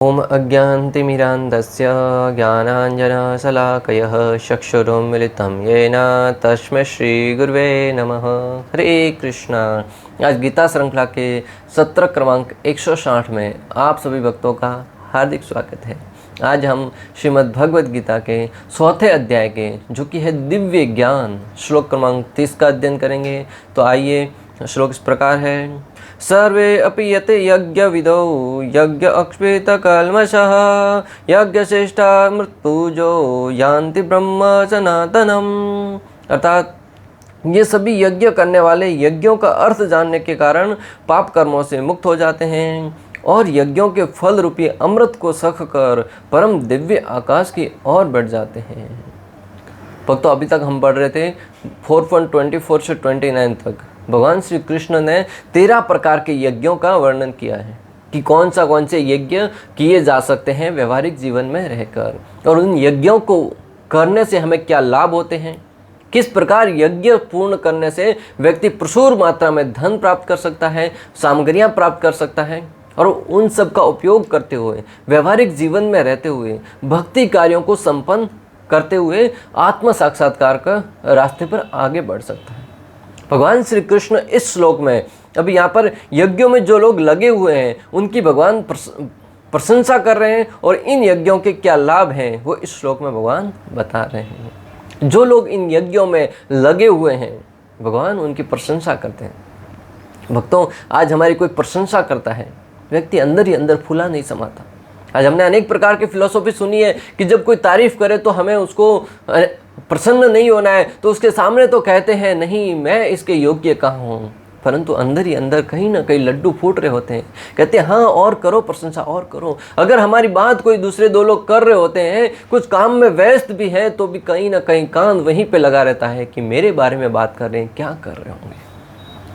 ओम अज्ञानतिमिरान्धस्य ज्ञानाञ्जनशलाकयः चक्षुरुन्मिलितं येन तस्मै श्रीगुरुवे नमः। हरे कृष्णा। आज गीता श्रृंखला के सत्र क्रमांक 160 में आप सभी भक्तों का हार्दिक स्वागत है। आज हम श्रीमद् भगवद गीता के 4थे अध्याय के जो कि है दिव्य ज्ञान श्लोक क्रमांक 30 का अध्ययन करेंगे। तो आइए, श्लोक इस प्रकार है। सर्वे अपि यते यज्ञविदो यज्ञ अक्षित कल्मषः यज्ञश्रेष्ठा मृत्युजो यान्ति ब्रह्म सनातनम। अर्थात ये सभी यज्ञ करने वाले यज्ञों का अर्थ जानने के कारण पाप कर्मों से मुक्त हो जाते हैं और यज्ञों के फल रूपी अमृत को सख कर परम दिव्य आकाश की ओर बढ़ जाते हैं। भक्तों, अभी तक हम पढ़ रहे थे 4.24 से 29 तक भगवान श्री कृष्ण ने 13 प्रकार के यज्ञों का वर्णन किया है कि कौन से यज्ञ किए जा सकते हैं व्यवहारिक जीवन में रहकर, और उन यज्ञों को करने से हमें क्या लाभ होते हैं, किस प्रकार यज्ञ पूर्ण करने से व्यक्ति प्रचुर मात्रा में धन प्राप्त कर सकता है, सामग्रियां प्राप्त कर सकता है, और उन सब का उपयोग करते हुए व्यवहारिक जीवन में रहते हुए भक्ति कार्यों को संपन्न करते हुए आत्म साक्षात्कार का रास्ते पर आगे बढ़ सकता है। भगवान श्री कृष्ण इस श्लोक में अभी यहाँ पर यज्ञों में जो लोग लगे हुए हैं उनकी भगवान प्रशंसा कर रहे हैं, और इन यज्ञों के क्या लाभ हैं वो इस श्लोक में भगवान बता रहे हैं। जो लोग इन यज्ञों में लगे हुए हैं भगवान उनकी प्रशंसा करते हैं। भक्तों, आज हमारी कोई प्रशंसा करता है, व्यक्ति अंदर ही अंदर फूला नहीं समाता। आज हमने अनेक प्रकार की फिलॉसफी सुनी है कि जब कोई तारीफ करे तो हमें उसको प्रसन्न नहीं होना है, तो उसके सामने तो कहते हैं नहीं मैं इसके योग्य कहाँ हूँ, परंतु अंदर ही अंदर कहीं ना कहीं लड्डू फूट रहे होते हैं। कहते हैं हाँ और करो, प्रशंसा और करो। अगर हमारी बात कोई दूसरे दो लोग कर रहे होते हैं, कुछ काम में व्यस्त भी है, तो भी कहीं ना कहीं कान वहीं पे लगा रहता है कि मेरे बारे में बात कर रहे हैं, क्या कर रहे होंगे।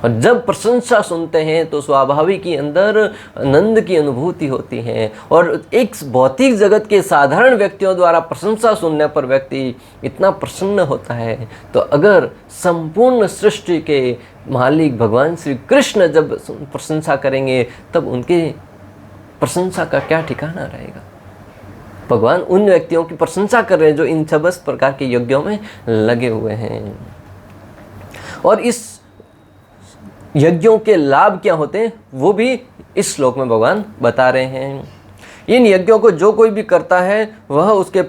और जब प्रशंसा सुनते हैं तो स्वाभाविक ही अंदर आनंद की अनुभूति होती है, और एक भौतिक जगत के साधारण व्यक्तियों द्वारा प्रशंसा सुनने पर व्यक्ति इतना प्रसन्न होता है, तो अगर संपूर्ण सृष्टि के मालिक भगवान श्री कृष्ण जब प्रशंसा करेंगे तब उनके प्रशंसा का क्या ठिकाना रहेगा। भगवान उन व्यक्तियों की प्रशंसा कर रहे हैं जो इन 26 प्रकार के यज्ञों में लगे हुए हैं। और इस यज्ञों के लाभ क्या होते हैं वो भी इस श्लोक में भगवान बता रहे हैं। इन यज्ञों को जो कोई भी करता है वह उसके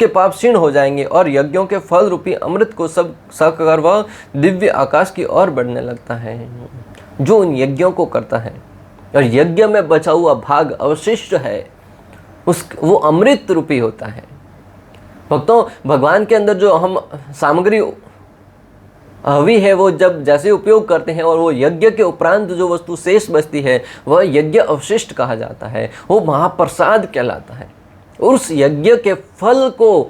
पाप क्षीण हो जाएंगे, और यज्ञों के फल रूपी अमृत को सब सहकर वह दिव्य आकाश की ओर बढ़ने लगता है। जो उन यज्ञों को करता है और यज्ञ में बचा हुआ भाग अवशिष्ट है वो अमृत रूपी होता है। भक्तों, भगवान के अंदर जो हम सामग्री हवी है वो जब जैसे उपयोग करते हैं और वो यज्ञ के उपरांत जो वस्तु शेष बचती है वह यज्ञ अवशिष्ट कहा जाता है, वो महाप्रसाद कहलाता है। उस यज्ञ के फल को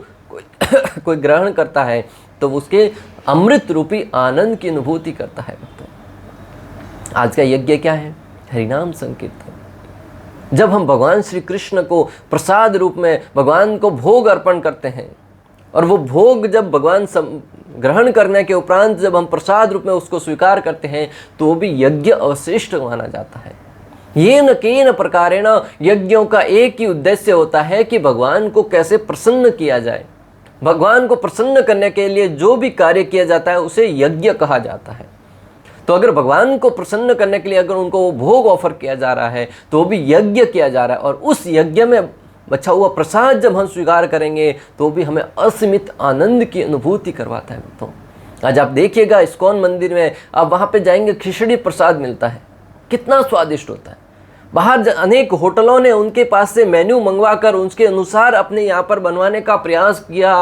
कोई ग्रहण करता है तो उसके अमृत रूपी आनंद की अनुभूति करता है। आज का यज्ञ क्या है? हरिनाम संकीर्तन। जब हम भगवान श्री कृष्ण को प्रसाद रूप में भगवान को भोग अर्पण करते हैं, और वो भोग जब भगवान ग्रहण करने के उपरांत जब हम प्रसाद रूप में उसको स्वीकार करते हैं तो वो भी यज्ञ अवशिष्ट माना जाता है। येन केन प्रकारेण यज्ञों का एक ही उद्देश्य होता है कि भगवान को कैसे प्रसन्न किया जाए। भगवान को प्रसन्न करने के लिए जो भी कार्य किया जाता है उसे यज्ञ कहा जाता है। तो अगर भगवान को प्रसन्न करने के लिए अगर उनको वो भोग ऑफर किया जा रहा है तो वो भी यज्ञ किया जा रहा है, और उस यज्ञ में बचा हुआ प्रसाद जब हम स्वीकार करेंगे तो भी हमें असीमित आनंद की अनुभूति करवाता है। तो आज आप देखिएगा इस्कॉन मंदिर में आप वहाँ पे जाएंगे, खिचड़ी प्रसाद मिलता है, कितना स्वादिष्ट होता है। बाहर अनेक होटलों ने उनके पास से मेन्यू मंगवा कर उसके अनुसार अपने यहाँ पर बनवाने का प्रयास किया,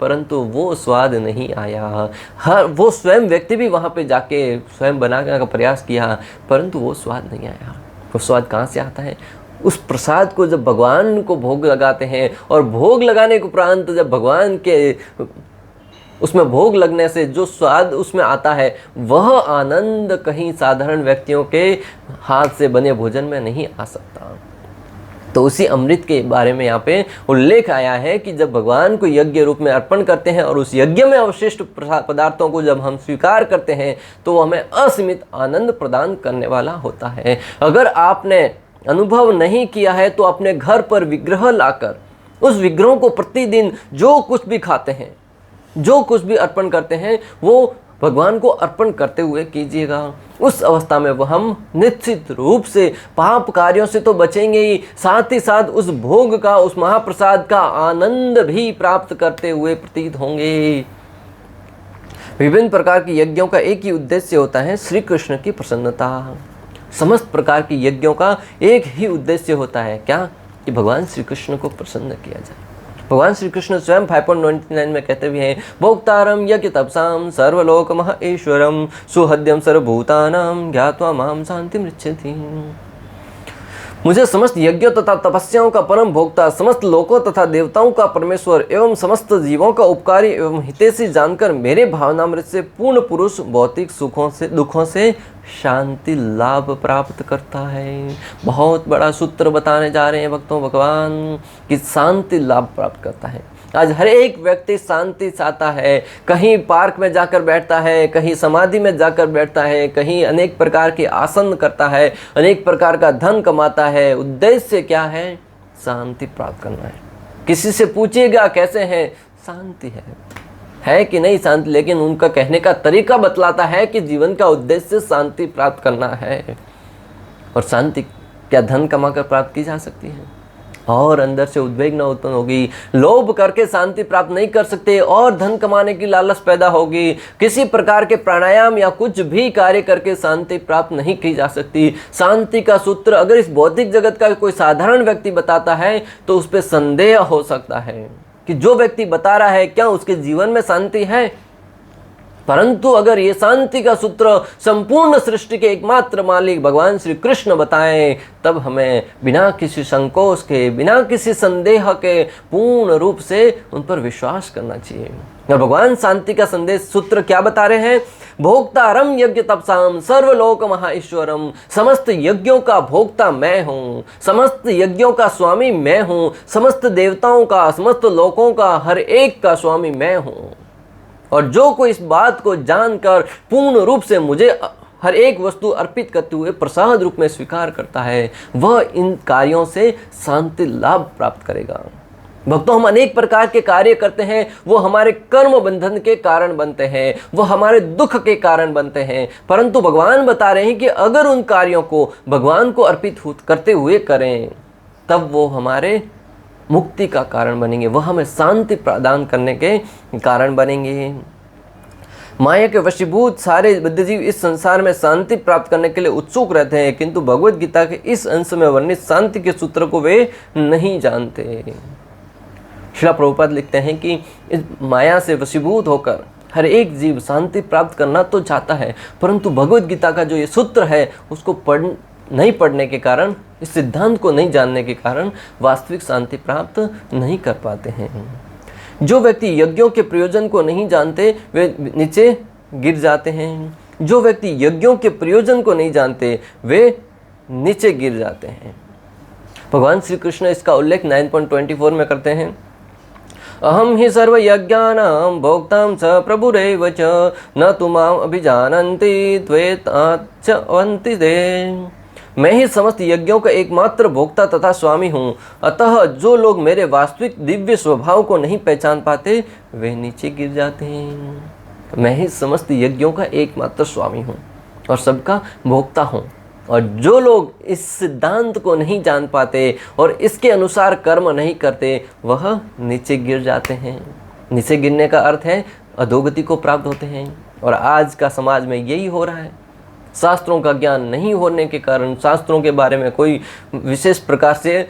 परंतु वो स्वाद नहीं आया। वो स्वयं व्यक्ति भी वहाँ पे जाके स्वयं बनाने का प्रयास किया, परंतु वो स्वाद नहीं आया। वो स्वाद कहाँ से आता है? उस प्रसाद को जब भगवान को भोग लगाते हैं, और भोग लगाने के उपरांत जब भगवान के उसमें भोग लगने से जो स्वाद उसमें आता है वह आनंद कहीं साधारण व्यक्तियों के हाथ से बने भोजन में नहीं आ सकता। तो उसी अमृत के बारे में यहाँ पे उल्लेख आया है कि जब भगवान को यज्ञ रूप में अर्पण करते हैं और उस यज्ञ में अवशिष्ट पदार्थों को जब हम स्वीकार करते हैं तो वो हमें असीमित आनंद प्रदान करने वाला होता है। अगर आपने अनुभव नहीं किया है तो अपने घर पर विग्रह लाकर उस विग्रहों को प्रतिदिन जो कुछ भी खाते हैं, जो कुछ भी अर्पण करते हैं, वो भगवान को अर्पण करते हुए कीजिएगा। उस अवस्था में वो हम निश्चित रूप से पाप कार्यों से तो बचेंगे ही, साथ ही साथ उस भोग का, उस महाप्रसाद का आनंद भी प्राप्त करते हुए प्रतीत होंगे। विभिन्न प्रकार के यज्ञों का एक ही उद्देश्य होता है, श्री कृष्ण की प्रसन्नता। समस्त प्रकार के यज्ञों का एक ही उद्देश्य होता है, क्या? कि भगवान श्री कृष्ण को प्रसन्न किया जाए। भगवान श्री कृष्ण स्वयं 5.99 में कहते हुए हैं, भोक्तारम यज्ञ तपसाम सर्वलोक महेश्वरम सुहृद्यम सर्वभूतानां ज्ञात्वा माम शांतिम ऋच्छति। मुझे समस्त यज्ञों तथा तपस्याओं का परम भोक्ता, समस्त लोकों तथा देवताओं का परमेश्वर एवं समस्त जीवों का उपकारी एवं हितैषी जानकर मेरे भावनामृत से पूर्ण पुरुष भौतिक सुखों से, दुखों से शांति लाभ प्राप्त करता है। बहुत बड़ा सूत्र बताने जा रहे हैं भक्तों भगवान, कि शांति लाभ प्राप्त करता है। आज हर एक व्यक्ति शांति चाहता है, कहीं पार्क में जाकर बैठता है, कहीं समाधि में जाकर बैठता है, कहीं अनेक प्रकार के आसन करता है, अनेक प्रकार का धन कमाता है। उद्देश्य क्या है? शांति प्राप्त करना है। किसी से पूछिएगा कैसे हैं? शांति है कि नहीं शांति, लेकिन उनका कहने का तरीका बतलाता है कि जीवन का उद्देश्य शांति प्राप्त करना है। और शांति क्या धन कमाकर प्राप्त की जा सकती है? और अंदर से उद्वेगना उत्पन्न होगी, लोभ करके शांति प्राप्त नहीं कर सकते, और धन कमाने की लालच पैदा होगी। किसी प्रकार के प्राणायाम या कुछ भी कार्य करके शांति प्राप्त नहीं की जा सकती। शांति का सूत्र अगर इस भौतिक जगत का कोई साधारण व्यक्ति बताता है तो उस पर संदेह हो सकता है कि जो व्यक्ति बता रहा है क्या उसके जीवन में शांति है। परंतु अगर ये शांति का सूत्र संपूर्ण सृष्टि के एकमात्र मालिक भगवान श्री कृष्ण बताएं, तब हमें बिना किसी संकोच के, बिना किसी संदेह के पूर्ण रूप से उन पर विश्वास करना चाहिए। और भगवान शांति का संदेश सूत्र क्या बता रहे हैं? भोक्तारम यज्ञ तपसाम सर्वलोक महेश्वरम। समस्त यज्ञों का भोक्ता मैं हूँ, समस्त यज्ञों का स्वामी मैं हूँ, समस्त देवताओं का, समस्त लोकों का, हर एक का स्वामी मैं हूँ। और जो कोई इस बात को जानकर पूर्ण रूप से मुझे हर एक वस्तु अर्पित करते हुए प्रसाद रूप में स्वीकार करता है, वह इन कार्यों से शांति लाभ प्राप्त करेगा। भक्तों, हम अनेक प्रकार के कार्य करते हैं, वो हमारे कर्म बंधन के कारण बनते हैं, वो हमारे दुख के कारण बनते हैं। परंतु भगवान बता रहे हैं कि अगर उन कार्यों को भगवान को अर्पित करते हुए करें, तब वो हमारे मुक्ति का कारण बनेंगे, वह हमें शांति प्रदान करने के कारण बनेंगे। माया के वशीभूत सारे बुद्धिजीव इस संसार में शांति प्राप्त करने के लिए उत्सुक रहते हैं, किंतु भगवत गीता के इस अंश में वर्णित शांति के सूत्र को वे नहीं जानते। श्रील प्रभुपाद लिखते हैं कि इस माया से वशीभूत होकर हर एक जीव शांति प्राप्त करना तो चाहता है, परंतु भगवत गीता का जो ये सूत्र है उसको नहीं पढ़ने के कारण, इस सिद्धांत को नहीं जानने के कारण वास्तविक शांति प्राप्त नहीं कर पाते हैं। जो व्यक्ति यज्ञों के प्रयोजन को नहीं जानते वे नीचे गिर जाते हैं। जो व्यक्ति यज्ञों के प्रयोजन को नहीं जानते वे नीचे गिर जाते हैं। भगवान श्री कृष्ण इसका उल्लेख 9.24 में करते हैं। अहम ही सर्व यज्ञानां भोक्तां च प्रभुरेव च न तु माम अभिजानन्ति त्वेताच्चवन्ति ते। मैं ही समस्त यज्ञों का एकमात्र भोक्ता तथा स्वामी हूँ, अतः जो लोग मेरे वास्तविक दिव्य स्वभाव को नहीं पहचान पाते वे नीचे गिर जाते हैं। मैं ही समस्त यज्ञों का एकमात्र स्वामी हूँ और सबका भोक्ता हूँ, और जो लोग इस सिद्धांत को नहीं जान पाते और इसके अनुसार कर्म नहीं करते वह नीचे गिर जाते हैं। नीचे गिरने का अर्थ है अधोगति को प्राप्त होते हैं, और आज का समाज में यही हो रहा है। शास्त्रों का ज्ञान नहीं होने के कारण, शास्त्रों के बारे में कोई विशेष प्रकार से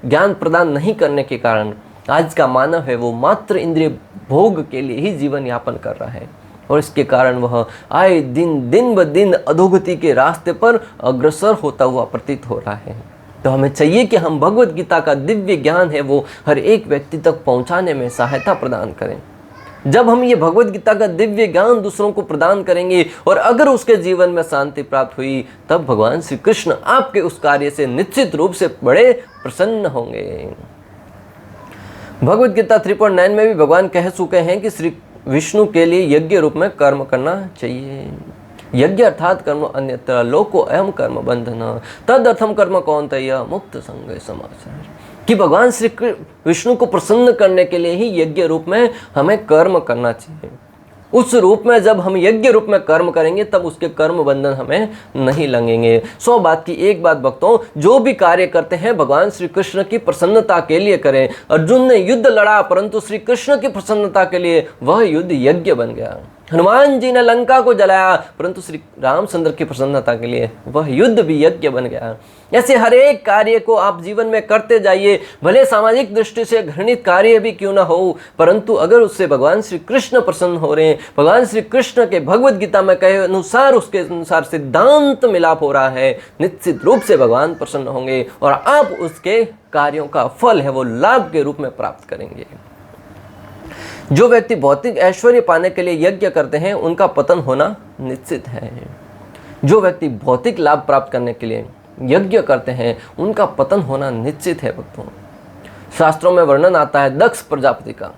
ज्ञान प्रदान नहीं करने के कारण आज का मानव है वो मात्र इंद्रिय भोग के लिए ही जीवन यापन कर रहा है, और इसके कारण वह आए दिन ब दिन अधोगति के रास्ते पर अग्रसर होता हुआ प्रतीत हो रहा है। तो हमें चाहिए कि हम भगवत गीता का दिव्य ज्ञान है वो हर एक व्यक्ति तक पहुंचाने में सहायता प्रदान करें। जब हम ये भगवत गीता का दिव्य ज्ञान दूसरों को प्रदान करेंगे और अगर उसके जीवन में शांति प्राप्त हुई, तब भगवान श्री कृष्ण आपके उस कार्य से निश्चित रूप से बड़े प्रसन्न होंगे। भगवत गीता 3.9 में भी भगवान कह चुके हैं कि श्री विष्णु के लिए यज्ञ रूप में कर्म करना चाहिए। यज्ञ अर्थात कर्म अन्यत्र लोको अयम कर्म बंधन तद अर्थम कर्म कौन्तेय मुक्त संग समाचार। कि भगवान श्री विष्णु को प्रसन्न करने के लिए ही यज्ञ रूप में हमें कर्म करना चाहिए। उस रूप में जब हम यज्ञ रूप में कर्म करेंगे तब उसके कर्म बंधन हमें नहीं लगेंगे। 100 बात की एक बात भक्तों, जो भी कार्य करते हैं भगवान श्री कृष्ण की प्रसन्नता के लिए करें। अर्जुन ने युद्ध लड़ा परंतु श्री कृष्ण की प्रसन्नता के लिए वह युद्ध यज्ञ बन गया। हनुमान जी ने लंका को जलाया परंतु श्री रामचंद्र की प्रसन्नता के लिए वह युद्ध भी यज्ञ बन गया। ऐसे हर एक कार्य को आप जीवन में करते जाइए, भले सामाजिक दृष्टि से घृणित कार्य भी क्यों ना हो, परंतु अगर उससे भगवान श्री कृष्ण प्रसन्न हो रहे हैं, भगवान श्री कृष्ण के भगवद गीता में कहे अनुसार उसके अनुसार सिद्धांत मिलाप हो रहा है, निश्चित रूप से भगवान प्रसन्न होंगे और आप उसके कार्यों का फल है वो लाभ के रूप में प्राप्त करेंगे। जो व्यक्ति भौतिक ऐश्वर्य पाने के लिए यज्ञ करते हैं उनका पतन होना निश्चित है। जो व्यक्ति भौतिक लाभ प्राप्त करने के लिए यज्ञ करते हैं उनका पतन होना निश्चित है भक्तों। शास्त्रों में वर्णन आता है दक्ष प्रजापति का।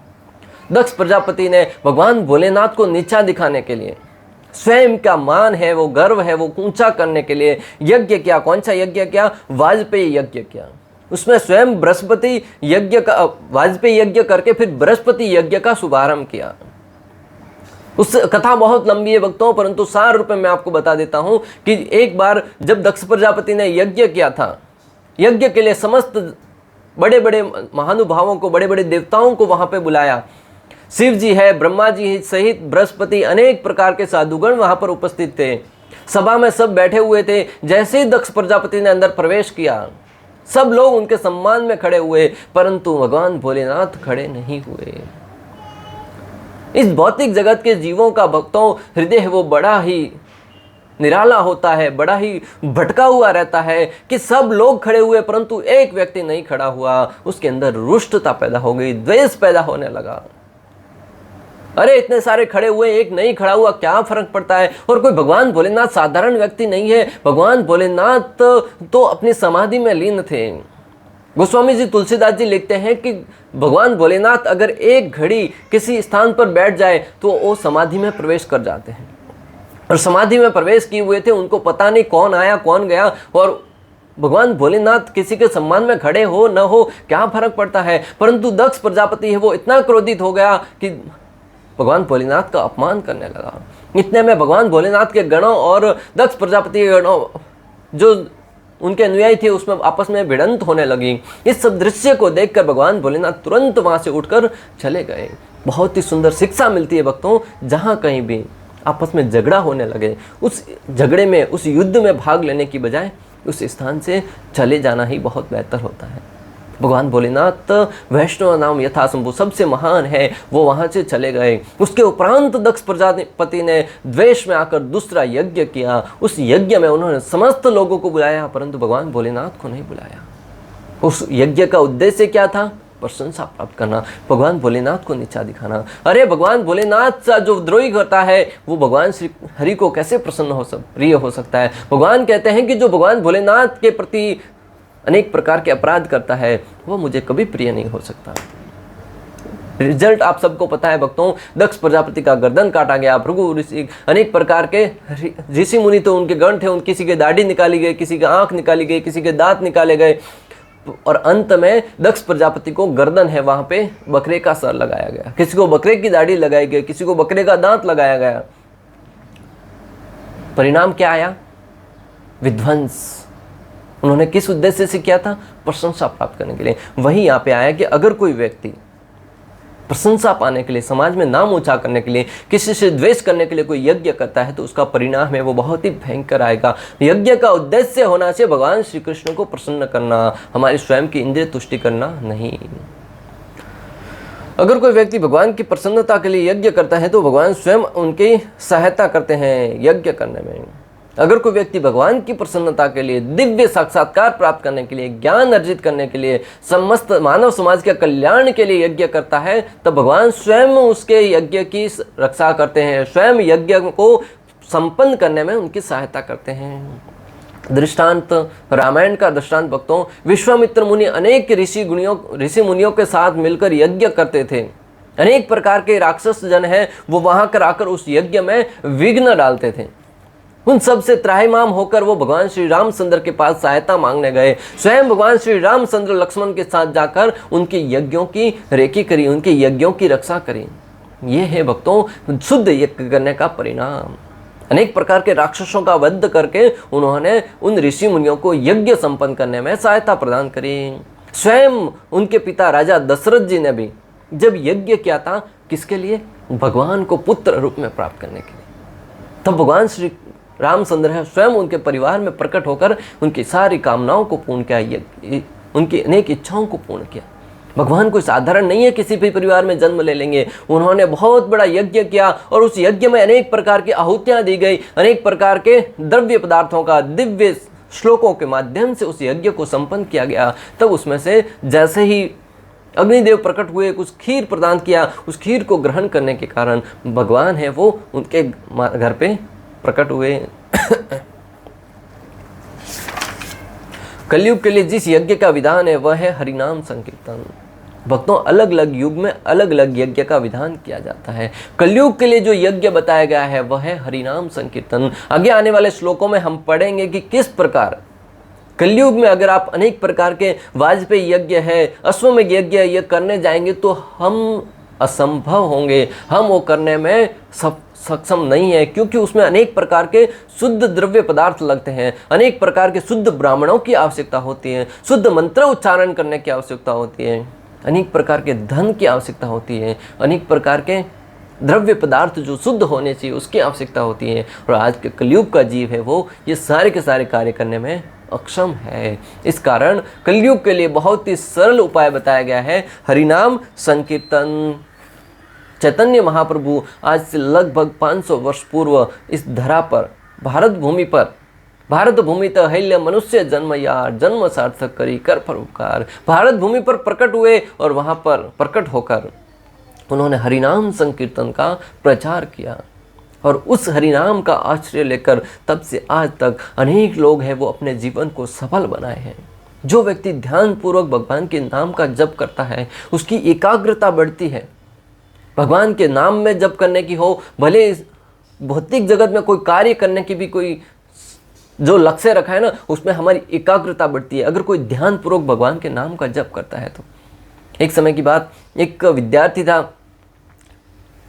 दक्ष प्रजापति ने भगवान भोलेनाथ को नीचा दिखाने के लिए, स्वयं का मान है वो गर्व है वो ऊंचा करने के लिए यज्ञ किया। कौन सा यज्ञ किया? वाजपेयी यज्ञ किया। उसमें स्वयं बृहस्पति यज्ञ का, वाजपेयी यज्ञ करके फिर बृहस्पति यज्ञ का शुभारंभ किया। उस कथा बहुत लंबी है भक्तों, परंतु सार रूप में मैं आपको बता देता हूं कि एक बार जब दक्ष प्रजापति ने यज्ञ किया था, यज्ञ के लिए समस्त बड़े बड़े महानुभावों को, बड़े बड़े देवताओं को वहां पे बुलाया। शिव जी है, ब्रह्मा जी सहित बृहस्पति, अनेक प्रकार के साधुगण वहां पर उपस्थित थे। सभा में सब बैठे हुए थे। जैसे ही दक्ष प्रजापति ने अंदर प्रवेश किया सब लोग उनके सम्मान में खड़े हुए, परंतु भगवान भोलेनाथ खड़े नहीं हुए। इस भौतिक जगत के जीवों का भक्तों हृदय वो बड़ा ही निराला होता है, बड़ा ही भटका हुआ रहता है कि सब लोग खड़े हुए परंतु एक व्यक्ति नहीं खड़ा हुआ। उसके अंदर रुष्टता पैदा हो गई, द्वेष पैदा होने लगा। अरे इतने सारे खड़े हुए, एक नहीं खड़ा हुआ, क्या फर्क पड़ता है? और कोई भगवान भोलेनाथ साधारण व्यक्ति नहीं है। भगवान भोलेनाथ तो अपनी समाधि में लीन थे। गोस्वामी जी तुलसीदास जी लिखते हैं कि भगवान भोलेनाथ अगर एक घड़ी किसी स्थान पर बैठ जाए तो वो समाधि में प्रवेश कर जाते हैं। और समाधि में प्रवेश किए हुए थे, उनको पता नहीं कौन आया कौन गया। और भगवान भोलेनाथ किसी के सम्मान में खड़े हो न हो क्या फर्क पड़ता है। परंतु दक्ष प्रजापति है वो इतना क्रोधित हो गया कि भगवान भोलेनाथ का अपमान करने लगा। इतने में भगवान भोलेनाथ के गणों और दक्ष प्रजापति के गणों जो उनके अनुयायी थे उसमें आपस में भिड़ंत होने लगी। इस सब दृश्य को देखकर भगवान भोलेनाथ तुरंत वहां से उठकर चले गए। बहुत ही सुंदर शिक्षा मिलती है भक्तों, जहां कहीं भी आपस में झगड़ा होने लगे उस झगड़े में, उस युद्ध में भाग लेने की बजाय उस स्थान से चले जाना ही बहुत बेहतर होता है। भगवान भोलेनाथ वैष्णव नाम यथासंभव सबसे महान है, वो वहां से चले गए। उसके उपरांत दक्ष प्रजापति ने द्वेष में आकर दूसरा यज्ञ किया। उस यज्ञ में उन्होंने समस्त लोगों को बुलाया परंतु भगवान भोलेनाथ को नहीं बुलाया। उस यज्ञ का उद्देश्य क्या था? प्रशंसा प्राप्त करना, भगवान भोलेनाथ को नीचा दिखाना। अरे भगवान भोलेनाथ का जो द्रोही करता है वो भगवान श्री हरि को कैसे प्रसन्न प्रिय हो सकता है? भगवान कहते हैं कि जो भगवान भोलेनाथ के प्रति अनेक प्रकार के अपराध करता है वो मुझे कभी प्रिय नहीं हो सकता। रिजल्ट आप सबको पता है भक्तों, दक्ष प्रजापति का गर्दन काटा गया। भृगु ऋषि, अनेक प्रकार के ऋषि मुनि तो उनके गण थे, किसी के दाढ़ी निकाली गई, किसी के आंख निकाली गई, किसी के दांत निकाले गए और अंत में दक्ष प्रजापति को गर्दन है वहां पे बकरे का सर लगाया गया, किसी को बकरे की दाढ़ी लगाई गई, किसी को बकरे का दांत लगाया गया। परिणाम क्या आया? विध्वंस। उन्होंने किस उद्देश्य से किया था? प्रशंसा प्राप्त करने के लिए। वही यहाँ पे आया कि अगर कोई व्यक्ति प्रशंसा पाने के लिए, समाज में नाम ऊंचा करने के लिए, किसी से द्वेष करने के लिए कोई यज्ञ करता है तो उसका परिणाम है वो बहुत ही भयंकर आएगा। यज्ञ का उद्देश्य होना चाहिए भगवान श्री कृष्ण को प्रसन्न करना, हमारी स्वयं की इंद्रिय तुष्टि करना नहीं। अगर कोई व्यक्ति भगवान की प्रसन्नता के लिए यज्ञ करता है तो भगवान स्वयं उनकी सहायता करते हैं यज्ञ करने में। अगर कोई व्यक्ति भगवान की प्रसन्नता के लिए, दिव्य साक्षात्कार प्राप्त करने के लिए, ज्ञान अर्जित करने के लिए, समस्त मानव समाज के कल्याण के लिए यज्ञ करता है तब भगवान स्वयं उसके यज्ञ की रक्षा करते हैं, स्वयं यज्ञ को संपन्न करने में उनकी सहायता करते हैं। दृष्टांत रामायण का दृष्टांत भक्तों, विश्वामित्र मुनि अनेक ऋषि मुनियों के साथ मिलकर यज्ञ करते थे। अनेक प्रकार के राक्षस जन हैं वो वहां कर आकर उस यज्ञ में विघ्न डालते थे। उन सब से त्राहिमाम होकर वो भगवान श्री रामचंद्र के पास सहायता मांगने गए। स्वयं भगवान श्री रामचंद्र लक्ष्मण के साथ जाकर उनके यज्ञों की रेकी करी, उनके यज्ञों की रक्षा करी। ये है भक्तों शुद्ध यज्ञ करने का परिणाम। अनेक प्रकार के राक्षसों का वध करके उन्होंने उन ऋषि मुनियों को यज्ञ संपन्न करने में सहायता प्रदान करी। स्वयं उनके पिता राजा दशरथ जी ने भी जब यज्ञ किया था, किसके लिए? भगवान को पुत्र रूप में प्राप्त करने के लिए। तब भगवान श्री रामचंद्र है स्वयं उनके परिवार में प्रकट होकर उनकी सारी कामनाओं को पूर्ण किया, उनकी अनेक इच्छाओं को पूर्ण किया। भगवान कोई साधारण नहीं है, किसी भी परिवार में जन्म ले लेंगे। उन्होंने बहुत बड़ा यज्ञ किया और उस यज्ञ में अनेक प्रकार की आहुतियां दी गई, अनेक प्रकार के द्रव्य पदार्थों का दिव्य श्लोकों के माध्यम से उस यज्ञ को संपन्न किया गया। तब उसमें से जैसे ही अग्निदेव प्रकट हुए, कुछ खीर प्रदान किया, उस खीर को ग्रहण करने के कारण भगवान है वो उनके घर पे प्रकट हुए। कलयुग के लिए जिस यज्ञ का विधान है वह है हरिनाम संकीर्तन। भक्तों, अलग अलग युग में अलग अलग यज्ञ का विधान किया जाता है। कलयुग के लिए जो यज्ञ बताया गया है वह है हरिनाम संकीर्तन। आगे आने वाले श्लोकों में हम पढ़ेंगे कि किस प्रकार कलयुग में अगर आप अनेक प्रकार के वाजपेयी यज्ञ है, अश्वमेध यज्ञ ये करने जाएंगे तो हम असंभव होंगे, हम वो करने में सक्षम नहीं है, क्योंकि उसमें अनेक प्रकार के शुद्ध द्रव्य पदार्थ लगते हैं, अनेक प्रकार के शुद्ध ब्राह्मणों की आवश्यकता होती है, शुद्ध मंत्र उच्चारण करने की आवश्यकता होती है, अनेक प्रकार के धन की आवश्यकता होती है, अनेक प्रकार के द्रव्य पदार्थ जो शुद्ध होने चाहिए उसकी आवश्यकता होती है। और आज के कलयुग का जीव है वो ये सारे के सारे कार्य करने में अक्षम है। इस कारण कलयुग के लिए बहुत ही सरल उपाय बताया गया है, हरिनाम संकीर्तन। चैतन्य महाप्रभु आज से लगभग 500 वर्ष पूर्व इस धरा पर, भारत भूमि तो हल्य मनुष्य जन्म यार, जन्म सार्थक करी कर परोपकार। भारत भूमि पर प्रकट हुए और वहाँ पर प्रकट होकर उन्होंने हरिनाम संकीर्तन का प्रचार किया और उस हरिनाम का आश्रय लेकर तब से आज तक अनेक लोग हैं वो अपने जीवन को सफल बनाए हैं। जो व्यक्ति ध्यानपूर्वक भगवान के नाम का जप करता है उसकी एकाग्रता बढ़ती है। भगवान के नाम में जप करने की हो, भले भौतिक जगत में कोई कार्य करने की भी कोई जो लक्ष्य रखा है ना, उसमें हमारी एकाग्रता बढ़ती है अगर कोई ध्यानपूर्वक भगवान के नाम का जप करता है तो। एक समय की बात, एक विद्यार्थी था,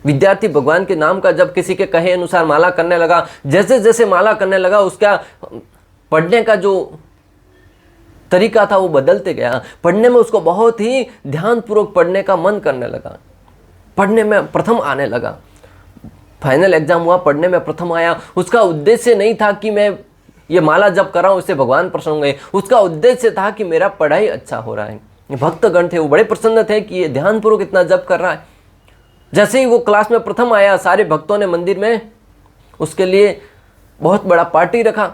विद्यार्थी भगवान के नाम का जब किसी के कहे अनुसार माला करने लगा, जैसे जैसे माला करने लगा उसका पढ़ने का जो तरीका था वो बदलते गया। पढ़ने में उसको बहुत ही ध्यानपूर्वक पढ़ने का मन करने लगा, पढ़ने में प्रथम आने लगा। फाइनल एग्जाम हुआ, पढ़ने में प्रथम आया। उसका उद्देश्य नहीं था कि मैं ये माला जप कर रहा हूँ इससे भगवान प्रसन्न होंगे, उसका उद्देश्य था कि मेरा पढ़ाई अच्छा हो रहा है। भक्तगण थे वो बड़े प्रसन्न थे कि ये ध्यानपूर्वक इतना जप कर रहा है। जैसे ही वो क्लास में प्रथम आया, सारे भक्तों ने मंदिर में उसके लिए बहुत बड़ा पार्टी रखा,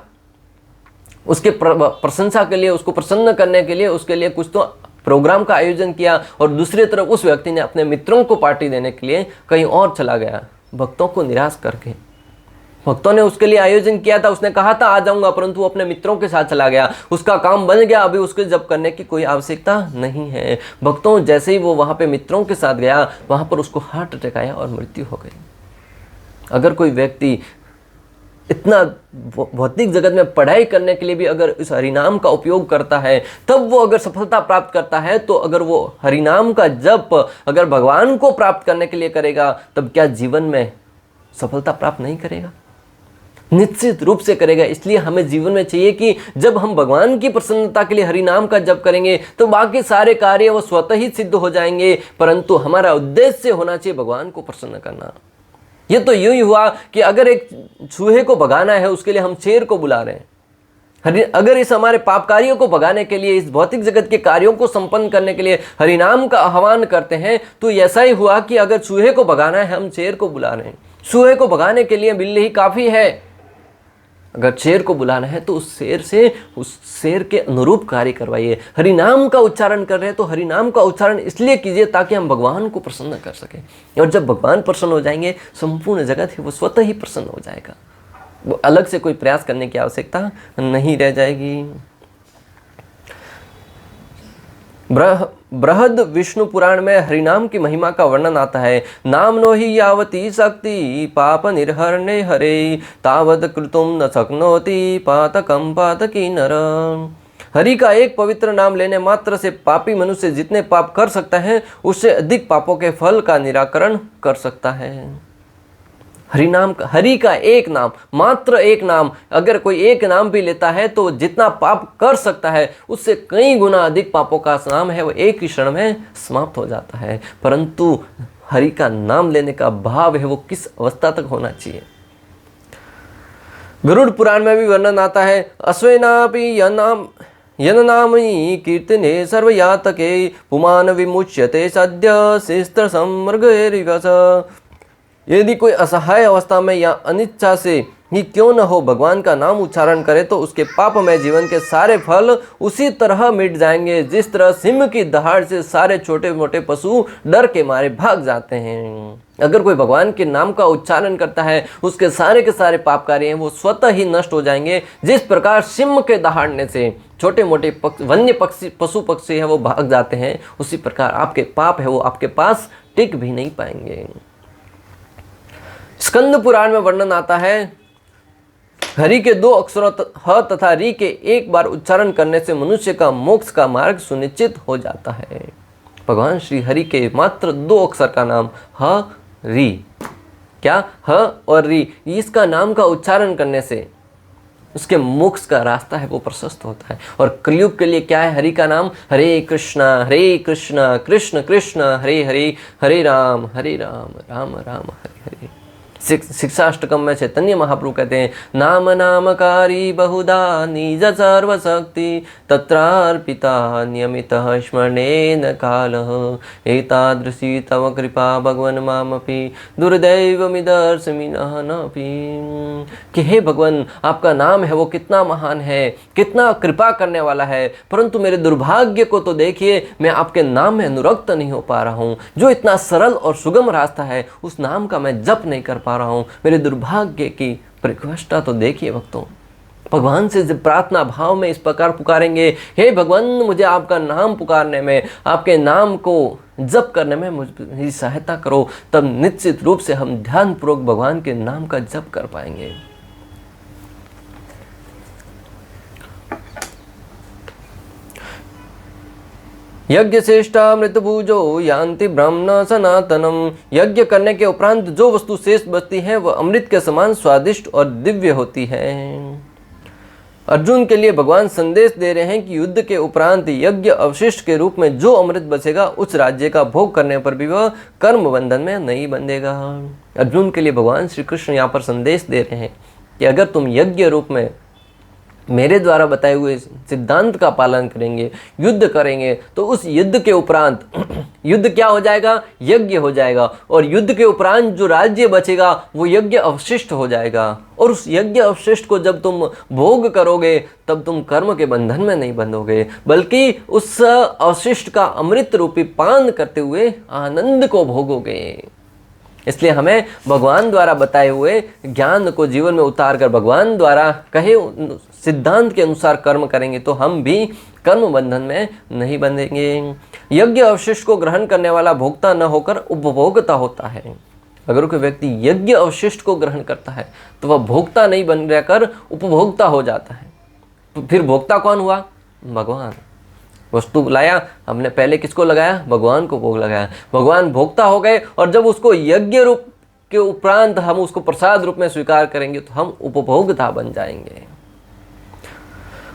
उसके प्रशंसा के लिए, उसको प्रसन्न करने के लिए उसके लिए कुछ तो प्रोग्राम का आयोजन किया। और दूसरी तरफ उस व्यक्ति ने अपने मित्रों को पार्टी देने के लिए कहीं और चला गया, भक्तों को निराश करके। भक्तों ने उसके लिए आयोजन किया था, उसने कहा था आ जाऊंगा, परंतु वो अपने मित्रों के साथ चला गया। उसका काम बन गया, अभी उसके जप करने की कोई आवश्यकता नहीं है। भक्तों, जैसे ही वो वहाँ पे मित्रों के साथ गया, वहाँ पर उसको हार्ट अटैक आया और मृत्यु हो गई। अगर कोई व्यक्ति इतना भौतिक जगत में पढ़ाई करने के लिए भी अगर इस हरिनाम का उपयोग करता है, तब वो अगर सफलता प्राप्त करता है, तो अगर वो हरिनाम का जप अगर भगवान को प्राप्त करने के लिए करेगा, तब क्या जीवन में सफलता प्राप्त नहीं करेगा? निश्चित रूप से करेगा। इसलिए हमें जीवन में चाहिए कि जब हम भगवान की प्रसन्नता के लिए हरिनाम का जप करेंगे तो बाकी सारे कार्य वो स्वतः ही सिद्ध हो जाएंगे, परंतु हमारा उद्देश्य होना चाहिए भगवान को प्रसन्न करना। ये तो यूं ही हुआ कि अगर एक चूहे को भगाना है उसके लिए हम शेर को बुला रहे हैं। अगर इस हमारे पाप कार्यों को भगाने के लिए, इस भौतिक जगत के कार्यों को संपन्न करने के लिए हरिनाम का आह्वान करते हैं, तो ऐसा ही हुआ कि अगर चूहे को भगाना है हम शेर को बुला रहे हैं। चूहे को भगाने के लिए बिल्ली ही काफ़ी है, अगर शेर को बुलाना है तो उस शेर के अनुरूप कार्य करवाइए। हरिनाम का उच्चारण कर रहे हैं तो हरिनाम का उच्चारण इसलिए कीजिए ताकि हम भगवान को प्रसन्न कर सकें। और जब भगवान प्रसन्न हो जाएंगे, संपूर्ण जगत है वो स्वतः ही प्रसन्न हो जाएगा। वो अलग से कोई प्रयास करने की आवश्यकता नहीं रह जाएगी। बृहद विष्णु पुराण में हरिनाम की महिमा का वर्णन आता है। नाम नो ही यावती शक्ति पाप निर्हरणे हरे तावद कृतुम न शक्नोति पातकम पातकी नर। हरि का एक पवित्र नाम लेने मात्र से पापी मनुष्य जितने पाप कर सकता है उससे अधिक पापों के फल का निराकरण कर सकता है। हरि का एक नाम, मात्र एक नाम, अगर कोई एक नाम भी लेता है तो जितना पाप कर सकता है उससे कई गुना अधिक पापों का नाम है वो एक ही क्षण में समाप्त हो जाता है। परंतु हरि का नाम लेने का भाव है वो किस अवस्था तक होना चाहिए। गरुड़ पुराण में भी वर्णन आता है, अश्वेनापि यन्नामि कीर्तने सर्वयातके पुमान विमुच्यते सद्य शिस्त्र समृगैरिव च। यदि कोई असहाय अवस्था में या अनिच्छा से ही क्यों न हो भगवान का नाम उच्चारण करे तो उसके पापमय जीवन के सारे फल उसी तरह मिट जाएंगे जिस तरह सिंह की दहाड़ से सारे छोटे मोटे पशु डर के मारे भाग जाते हैं। अगर कोई भगवान के नाम का उच्चारण करता है उसके सारे पाप कार्य हैं वो स्वतः ही नष्ट हो जाएंगे। जिस प्रकार सिंह के दहाड़ने से छोटे मोटे वन्य पशु पक्षी है वो भाग जाते हैं, उसी प्रकार आपके पाप है वो आपके पास टिक भी नहीं पाएंगे। स्कंद पुराण में वर्णन आता है, हरि के दो अक्षरों ह तथा री के एक बार उच्चारण करने से मनुष्य का मोक्ष का मार्ग सुनिश्चित हो जाता है। भगवान श्री हरि के मात्र दो अक्षर का नाम ह री, क्या ह और री, इसका नाम का उच्चारण करने से उसके मोक्ष का रास्ता है वो प्रशस्त होता है। और कलयुग के लिए क्या है हरि का नाम, हरे कृष्णा कृष्ण कृष्ण हरे हरे, हरे राम राम राम हरे हरे। शिक्षाष्टकम में चैतन्य महाप्रभु कहते हैं, नाम नामकारी बहुधा निज सर्वशक्ति तत्रार्पिता नियमितः स्मरणेन कालः एतादृशी तव कृपा भगवन् मामपि दुर्दैवमिदर्शमिनः नपि। कि हे भगवान, आपका नाम है वो कितना महान है, कितना कृपा करने वाला है, परंतु मेरे दुर्भाग्य को तो देखिए, मैं आपके नाम में अनुरक्त नहीं हो पा रहा हूँ। जो इतना सरल और सुगम रास्ता है उस नाम का मैं जप नहीं कर पा रहा हूँ। मेरे दुर्भाग्य की परिकष्टता तो देखिए भक्तों। भगवान से जब प्रार्थना भाव में इस प्रकार पुकारेंगे, हे भगवान मुझे आपका नाम पुकारने में, आपके नाम को जप करने में मुझे सहायता करो, तब निश्चित रूप से हम ध्यानपूर्वक भगवान के नाम का जप कर पाएंगे। यज्ञ श्रेष्ठा मृतभुजो यान्ति ब्रह्मण सनातनम। यज्ञ करने के उपरांत जो वस्तु शेष बचती है वह अमृत के समान स्वादिष्ट और दिव्य होती है। अर्जुन के लिए भगवान संदेश दे रहे हैं कि युद्ध के उपरांत यज्ञ अवशिष्ट के रूप में जो अमृत बचेगा उस राज्य का भोग करने पर भी वह कर्म बंधन में नहीं बंधेगा। अर्जुन के लिए भगवान श्री कृष्ण यहाँ पर संदेश दे रहे हैं कि अगर तुम यज्ञ रूप में मेरे द्वारा बताए हुए सिद्धांत का पालन करेंगे, युद्ध करेंगे, तो उस युद्ध के उपरांत युद्ध क्या हो जाएगा, यज्ञ हो जाएगा। और युद्ध के उपरांत जो राज्य बचेगा वो यज्ञ अवशिष्ट हो जाएगा। और उस यज्ञ अवशिष्ट को जब तुम भोग करोगे तब तुम कर्म के बंधन में नहीं बंधोगे, बल्कि उस अवशिष्ट का अमृत रूपी पान करते हुए आनंद को भोगोगे। इसलिए हमें भगवान द्वारा बताए हुए ज्ञान को जीवन में उतार कर भगवान द्वारा कहे सिद्धांत के अनुसार कर्म करेंगे तो हम भी कर्म बंधन में नहीं बंधेंगे। यज्ञ अवशिष्ट को ग्रहण करने वाला भोक्ता न होकर उपभोक्ता होता है। अगर कोई व्यक्ति यज्ञ अवशिष्ट को ग्रहण करता है तो वह भोक्ता नहीं बन रहकर उपभोक्ता हो जाता है। तो फिर भोक्ता कौन हुआ, भगवान। वस्तु लाया, हमने पहले किसको लगाया, भगवान को भोग लगाया, भगवान भोक्ता हो गए। और जब उसको यज्ञ रूप के उपरांत हम उसको प्रसाद रूप में स्वीकार करेंगे तो हम उपभोक्ता बन जाएंगे।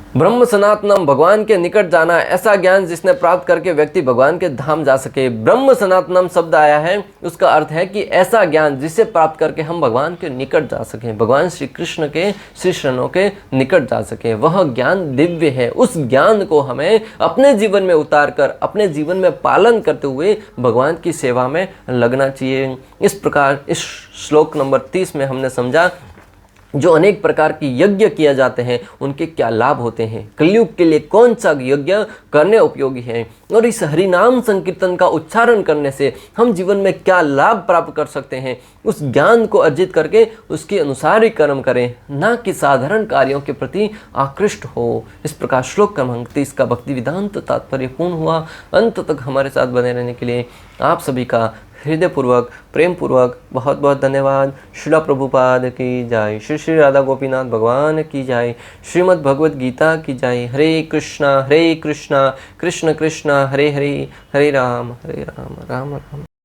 ब्रह्म सनातनम, भगवान के निकट जाना, ऐसा ज्ञान जिसने प्राप्त करके व्यक्ति भगवान के धाम जा सके। ब्रह्म सनातनम शब्द आया है, उसका अर्थ है कि ऐसा ज्ञान जिसे प्राप्त करके हम भगवान के निकट जा सकें, भगवान श्री कृष्ण के श्री चरणों के निकट जा सकें। वह ज्ञान दिव्य है। उस ज्ञान को हमें अपने जीवन में उतार कर अपने जीवन में पालन करते हुए भगवान की सेवा में लगना चाहिए। इस प्रकार इस श्लोक नंबर 30 में हमने समझा जो अनेक प्रकार की यज्ञ किया जाते हैं उनके क्या लाभ होते हैं, कलयुग के लिए कौन सा यज्ञ करने उपयोगी है, और इस हरिनाम संकीर्तन का उच्चारण करने से हम जीवन में क्या लाभ प्राप्त कर सकते हैं, उस ज्ञान को अर्जित करके उसके अनुसार ही कर्म करें, ना कि साधारण कार्यों के प्रति आकृष्ट हो। इस प्रकार श्लोक क्रमांक 30 का भक्ति वेदांत तात्पर्य पूर्ण हुआ। अंत तक हमारे साथ बने रहने के लिए आप सभी का हृदयपूर्वक प्रेम पूर्वक बहुत बहुत धन्यवाद। श्रीला प्रभुपाद की जय, श्री श्री राधा गोपीनाथ भगवान की जय, श्रीमद् भगवद गीता की जय। हरे कृष्णा कृष्ण कृष्ण हरे हरे, हरे राम राम राम।